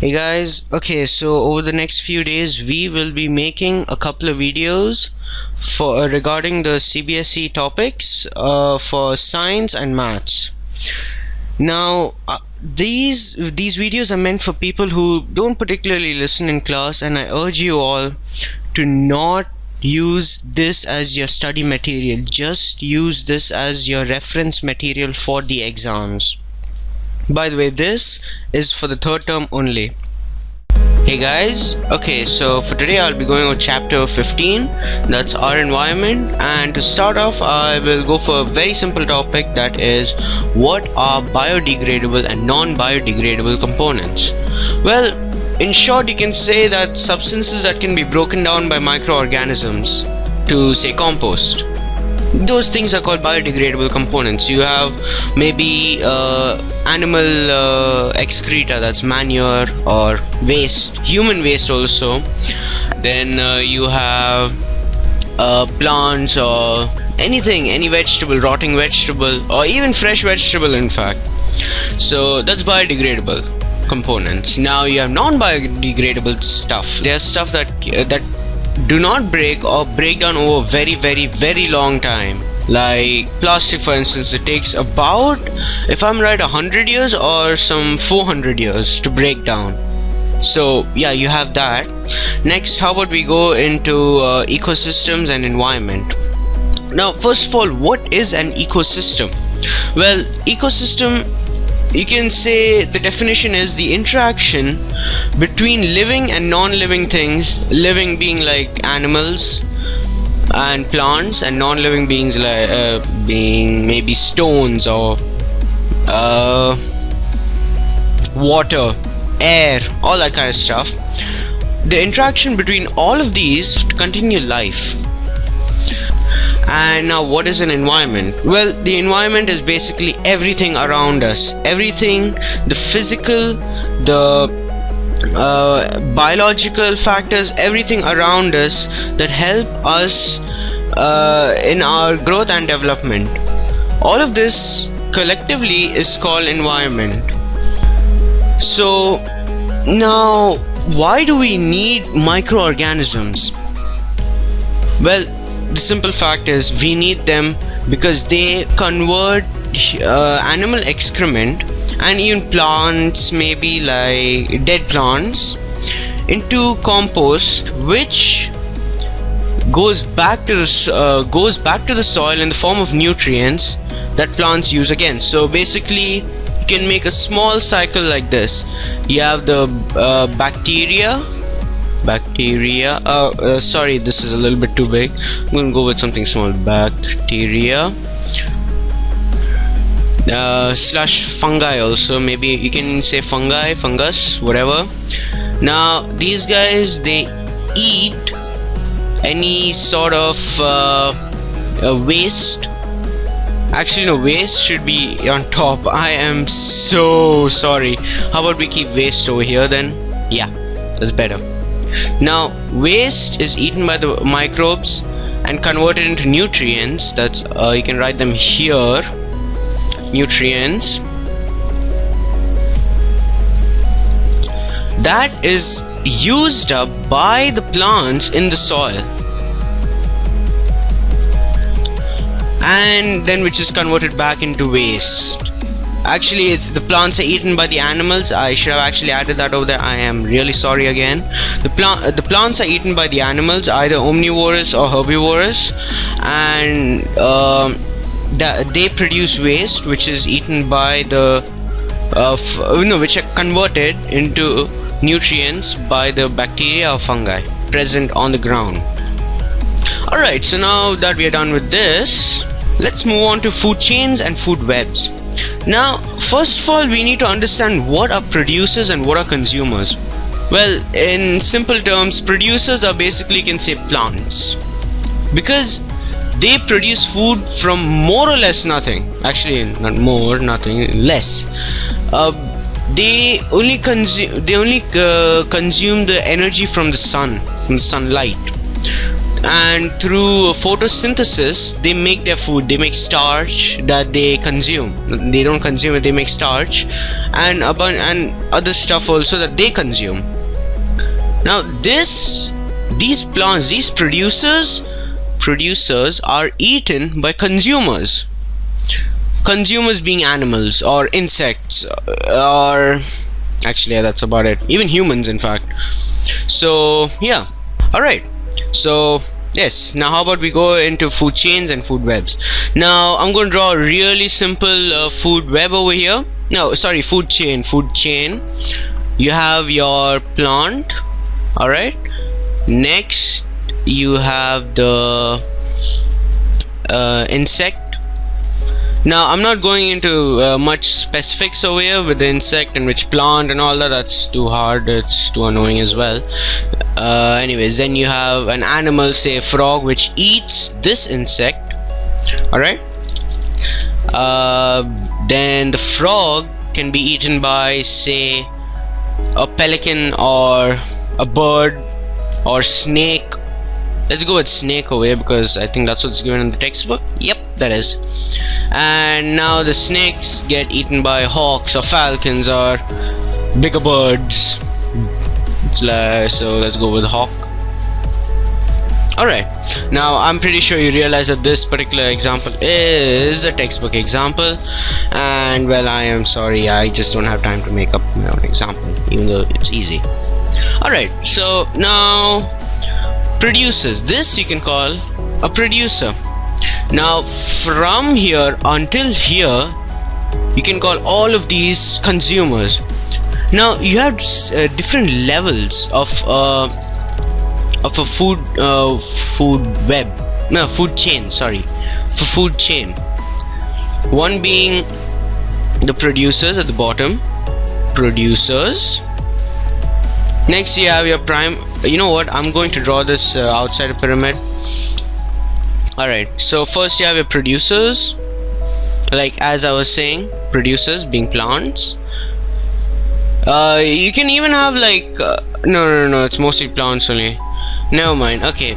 Hey guys, okay, so over the next few days we will be making a couple of videos for regarding the CBSE topics for science and maths. Now these videos are meant for people who don't particularly listen in class, and I urge you all to not use this as your study material. Just use this as your reference material for the exams. By the way, this is for the third term only. Hey guys, okay, so for today I'll be going on chapter 15, that's our environment, and to start off I will go for a very simple topic, that is what are biodegradable and non-biodegradable components. Well, in short, you can say that substances that can be broken down by microorganisms to say compost. Those things are called biodegradable components. You have maybe animal excreta, that's manure or waste, human waste also. Then you have plants or anything, any vegetable, rotting vegetable, or even fresh vegetable in fact. So that's biodegradable components. Now you have non-biodegradable stuff. There's stuff that do not break or break down over very long time, like plastic for instance. It takes about, if I'm right, 100 years or some 400 years to break down. So yeah, you have that. Next, how about we go into ecosystems and environment. Now first of all, what is an ecosystem? Well, ecosystem, you can say the definition is the interaction between living and non-living things, living being like animals and plants, and non-living beings like being maybe stones or water, air, all that kind of stuff. The interaction between all of these to continue life. And now, what is an environment? Well, the environment is basically everything around us, everything, the physical, the biological factors, everything around us that help us in our growth and development. All of this collectively is called environment. So now, why do we need microorganisms? Well, the simple fact is we need them because they convert animal excrement and even plants, maybe like dead plants, into compost, which goes back to the soil in the form of nutrients that plants use again. So basically, you can make a small cycle like this. You have the bacteria, sorry, this is a little bit too big. I'm going to go with something small. Bacteria slash fungi also, maybe you can say fungi, fungus, whatever. Now these guys, they eat any sort of waste. Actually no, waste should be on top. I am so sorry. How about we keep waste over here then? Yeah, that's better. Now waste is eaten by the microbes and converted into nutrients. That's you can write them here, nutrients. That is used up by the plants in the soil, and then which is converted back into waste. Actually, it's the plants are eaten by the animals. I should have actually added that over there. I am really sorry again. The plants are eaten by the animals, either omnivorous or herbivorous, and they produce waste, which is eaten by the which are converted into nutrients by the bacteria or fungi present on the ground. Alright, so now that we are done with this, let's move on to food chains and food webs. Now, first of all, we need to understand what are producers and what are consumers. Well, in simple terms, producers are basically, you can say, plants, because they produce food from more or less nothing. Actually, not more, nothing, less. They only consume the energy from the sun, from the sunlight. and through photosynthesis they make their food. They make starch that they consume. They don't consume it, they make starch and other stuff also that they consume. Now these plants, these producers are eaten by consumers. Consumers being animals or insects, or actually that's about it, even humans in fact. So yeah, alright. So yes, now how about we go into food chains and food webs. Now I'm going to draw a really simple food web over here. No, sorry, food chain. You have your plant, alright. Next you have the insect. Now I'm not going into much specifics over here with the insect and which plant and all that. That's too hard, it's too annoying as well. Anyways, then you have an animal, say a frog, which eats this insect, alright. Then the frog can be eaten by, say, a pelican or a bird or snake. Let's go with snake over here because I think that's what's given in the textbook. Yep, that is. And now the snakes get eaten by hawks or falcons or bigger birds. So let's go with hawk. Alright, now I'm pretty sure you realize that this particular example is a textbook example, and well, I am sorry, I just don't have time to make up my own example, even though it's easy. Alright, so now producers. This you can call a producer. Now from here until here you can call all of these consumers. Now you have different levels of a food chain. Sorry, for food chain. One being the producers at the bottom. Producers. Next you have your prime. You know what? I'm going to draw this outside a pyramid. Alright, so first you have your producers, like as I was saying, producers being plants. You can even have like no, it's mostly plants only. Never mind. Okay,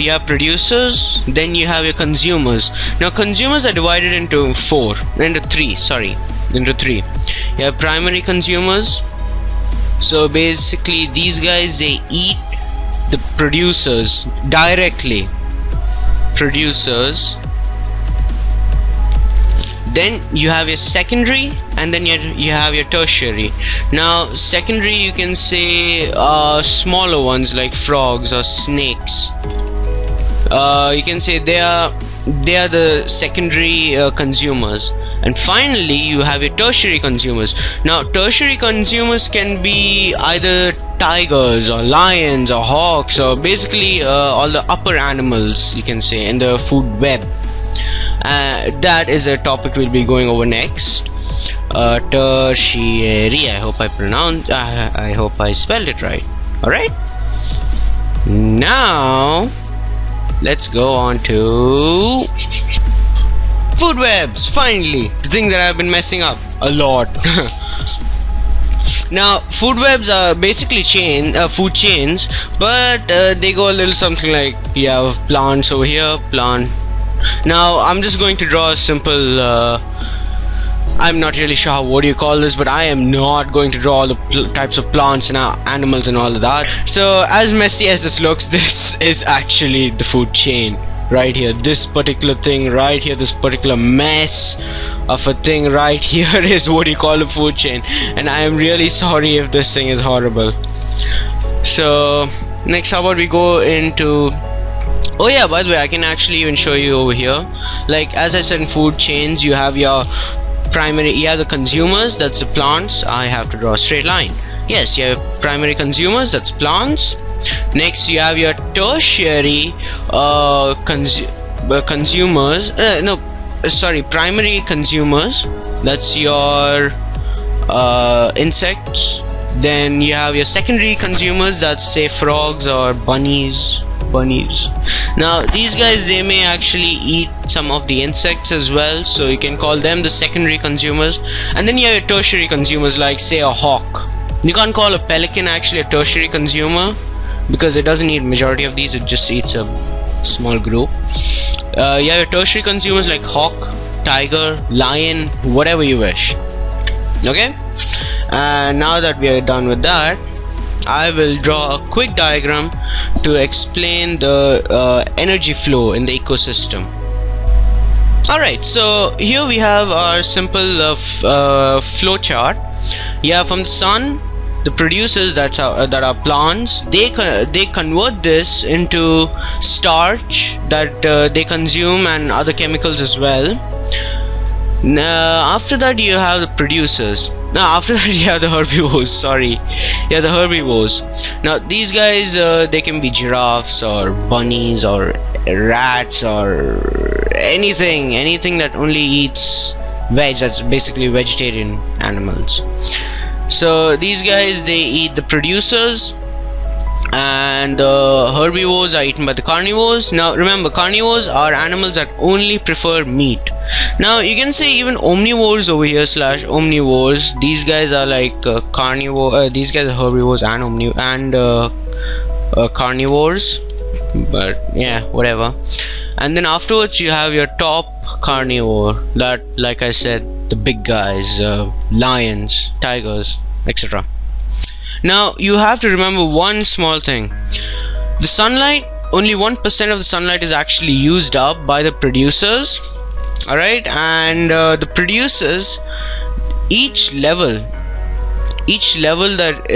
you have producers, then you have your consumers. Now consumers are divided into three. You have primary consumers. So basically these guys, they eat the producers directly. Then you have your secondary, and then you have your tertiary. Now secondary, you can say smaller ones like frogs or snakes. You can say they are the secondary consumers. And finally you have your tertiary consumers. Now tertiary consumers can be either tigers or lions or hawks, or basically all the upper animals, you can say, in the food web. That is a topic we'll be going over next. Tertiary. I hope I spelled it right. Alright, now let's go on to food webs. Finally, the thing that I've been messing up a lot. Now food webs are basically food chains, but they go a little something like, you have plants over here, plant. Now I'm just going to draw a simple I'm not really sure what do you call this, but I am not going to draw all the types of plants and animals and all of that. So as messy as this looks, this is actually the food chain right here. This particular thing right here, this particular mess of a thing right here is what you call a food chain, and I am really sorry if this thing is horrible. So next, how about we go into, oh yeah, by the way, I can actually even show you over here. Like as I said, in food chains you have your primary, you have the consumers, that's the plants. I have to draw a straight line. Yes, you have primary consumers, that's plants. Next you have your tertiary primary consumers, that's your insects. Then you have your secondary consumers, that's say frogs or bunnies. Now these guys, they may actually eat some of the insects as well, so you can call them the secondary consumers. And then you have your tertiary consumers, like say a hawk. You can't call a pelican actually a tertiary consumer because it doesn't eat majority of these, it just eats a small group. You have your tertiary consumers like hawk, tiger, lion, whatever you wish. Okay, and now that we are done with that, I will draw a quick diagram to explain the energy flow in the ecosystem. Alright, so here we have our simple flow chart. Yeah, from the sun, the producers that are plants, they convert this into starch that they consume, and other chemicals as well. After that you have the producers. Now after that you have the herbivores. Sorry, yeah, the herbivores. Now these guys, they can be giraffes or bunnies or rats or anything that only eats veg. That's basically vegetarian animals. So these guys, they eat the producers, and the herbivores are eaten by the carnivores. Now remember, carnivores are animals that only prefer meat. Now you can say even omnivores over here slash omnivores. These guys are like carnivore. These guys are herbivores and carnivores. But yeah, whatever. And then afterwards you have your top carnivore, that, like I said, the big guys, lions, tigers, etc. Now you have to remember one small thing. The sunlight, only 1% of the sunlight is actually used up by the producers. Alright, and the producers, each level that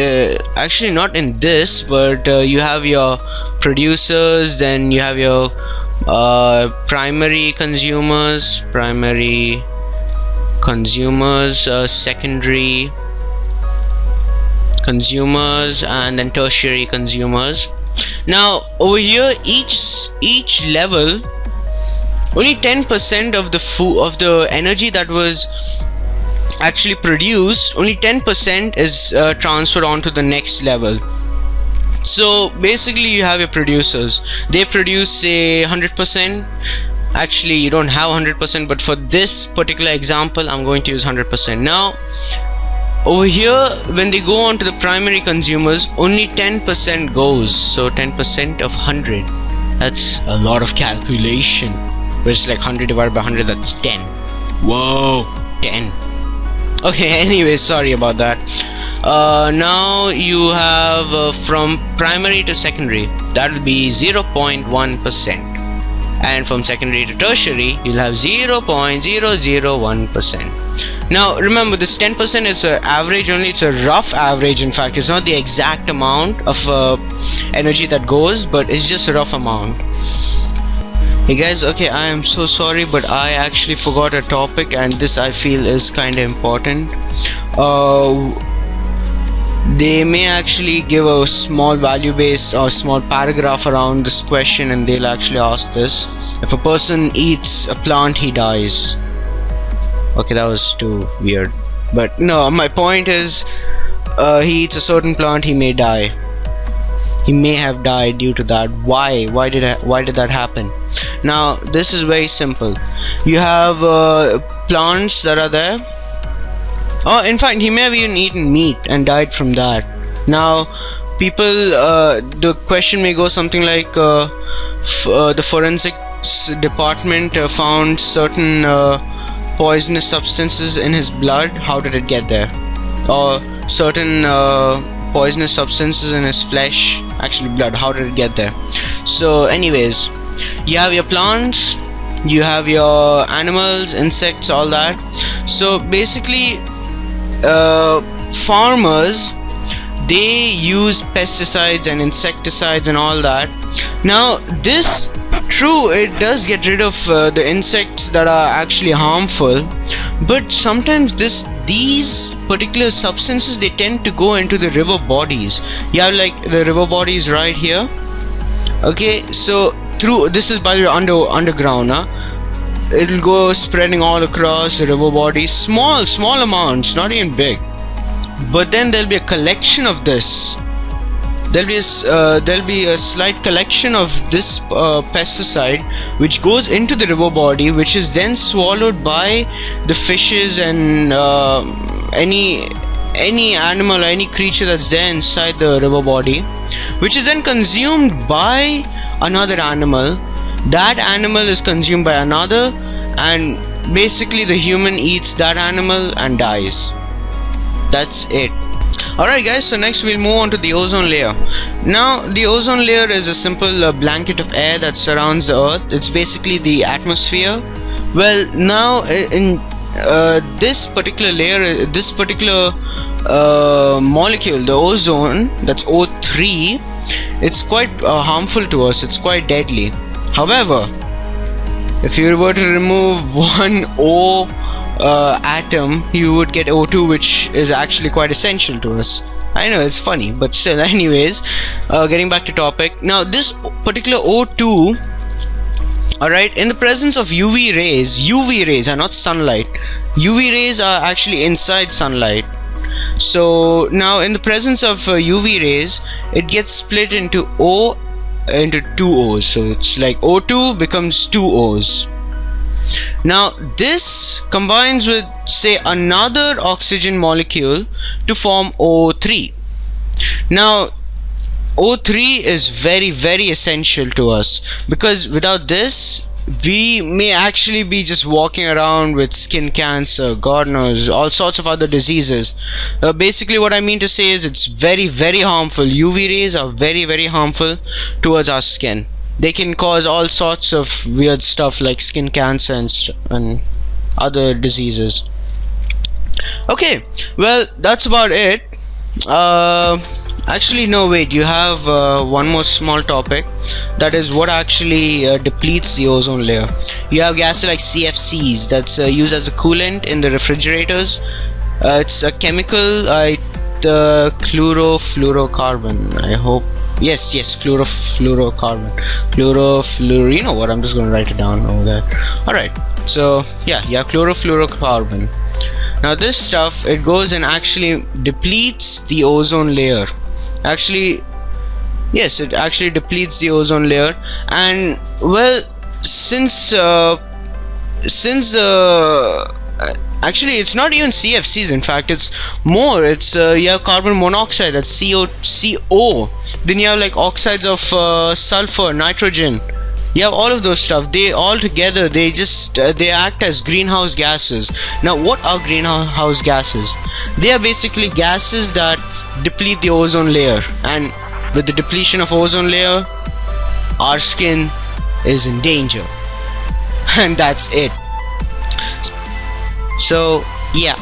actually not in this, but you have your producers, then you have your primary consumers, secondary consumers, and then tertiary consumers. Now over here, each level, only 10% of the energy that was actually produced, only 10% is transferred on to the next level. So basically you have your producers, they produce say 100%. Actually you don't have 100%, but for this particular example I'm going to use 100%. Now over here, when they go on to the primary consumers, only 10% goes. So 10% of 100, that's a lot of calculation. But it's like 100 divided by 100, that's 10. Whoa, 10. Okay, anyway, sorry about that. Now you have from primary to secondary, that will be 0.1%, and from secondary to tertiary you'll have 0.001%. Now remember, this 10% is an average only. It's a rough average. In fact, it's not the exact amount of energy that goes, but it's just a rough amount. Hey guys, okay, I am so sorry, but I actually forgot a topic, and this I feel is kind of important. They may actually give a small value based or small paragraph around this question, and they'll actually ask this: if a person eats a plant, he dies. Okay, that was too weird, but no, my point is, he eats a certain plant, he may die. He may have died due to that. Why did that happen? Now this is very simple. You have plants that are there. Oh, in fact, he may have even eaten meat and died from that. Now people, the question may go something like, the forensics department found certain poisonous substances in his blood. How did it get there? Or certain poisonous substances in his flesh, actually blood. How did it get there? So anyways, you have your plants, you have your animals, insects, all that. So basically farmers, they use pesticides and insecticides and all that. Now this, true, it does get rid of the insects that are actually harmful, but sometimes these particular substances, they tend to go into the river bodies. You have like the river bodies right here. Okay, so through, this is by the underground, it'll go spreading all across the river bodies, small amounts, not even big, but then there'll be a collection of this. There'll be a slight collection of this pesticide which goes into the river body, which is then swallowed by the fishes and any any animal or any creature that's there inside the river body, which is then consumed by another animal. That animal is consumed by another, and basically the human eats that animal and dies. That's it. Alright guys, so next we'll move on to the ozone layer. Now the ozone layer is a simple blanket of air that surrounds the earth. It's basically the atmosphere. Well, now in this particular layer, this particular molecule, the ozone, that's O3, it's quite harmful to us. It's quite deadly. However, if you were to remove one O atom, you would get O2, which is actually quite essential to us. I know it's funny, but still. Anyways, getting back to topic. Now this particular O2, alright, in the presence of UV rays are not sunlight. UV rays are actually inside sunlight. So now in the presence of UV rays, it gets split into two O's. So it's like O2 becomes two O's. Now this combines with, say, another oxygen molecule to form O3. Now O3 is very, very essential to us, because without this we may actually be just walking around with skin cancer, God knows, all sorts of other diseases. Basically what I mean to say is it's very, very harmful. UV rays are very, very harmful towards our skin. They can cause all sorts of weird stuff like skin cancer and other diseases. Okay, well, that's about it. Actually, no, wait, you have one more small topic, that is what actually depletes the ozone layer. You have gases like CFCs that's used as a coolant in the refrigerators. It's a chemical, chlorofluorocarbon, I hope. Yes, chlorofluorocarbon. You know what, I'm just going to write it down over there. Alright, so yeah, chlorofluorocarbon. Now this stuff, it goes and actually depletes the ozone layer. Actually, yes, it actually depletes the ozone layer. And well, since actually it's not even CFCs, in fact it's more, it's you have carbon monoxide, that's CO. Then you have like oxides of sulfur, nitrogen. You have all of those stuff. They all together, they just they act as greenhouse gases. Now what are greenhouse gases? They are basically gases that deplete the ozone layer, and with the depletion of ozone layer, our skin is in danger. And that's it. So yeah,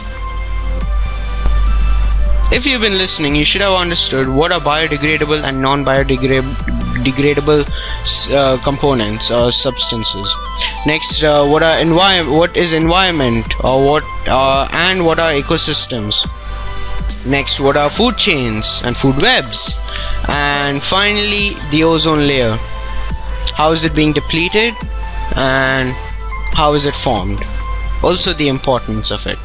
if you've been listening, you should have understood what are biodegradable and non-biodegradable components or substances. Next, what is environment, or what are ecosystems. Next, what are food chains and food webs. And finally, the ozone layer. How is it being depleted and how is it formed? Also the importance of it.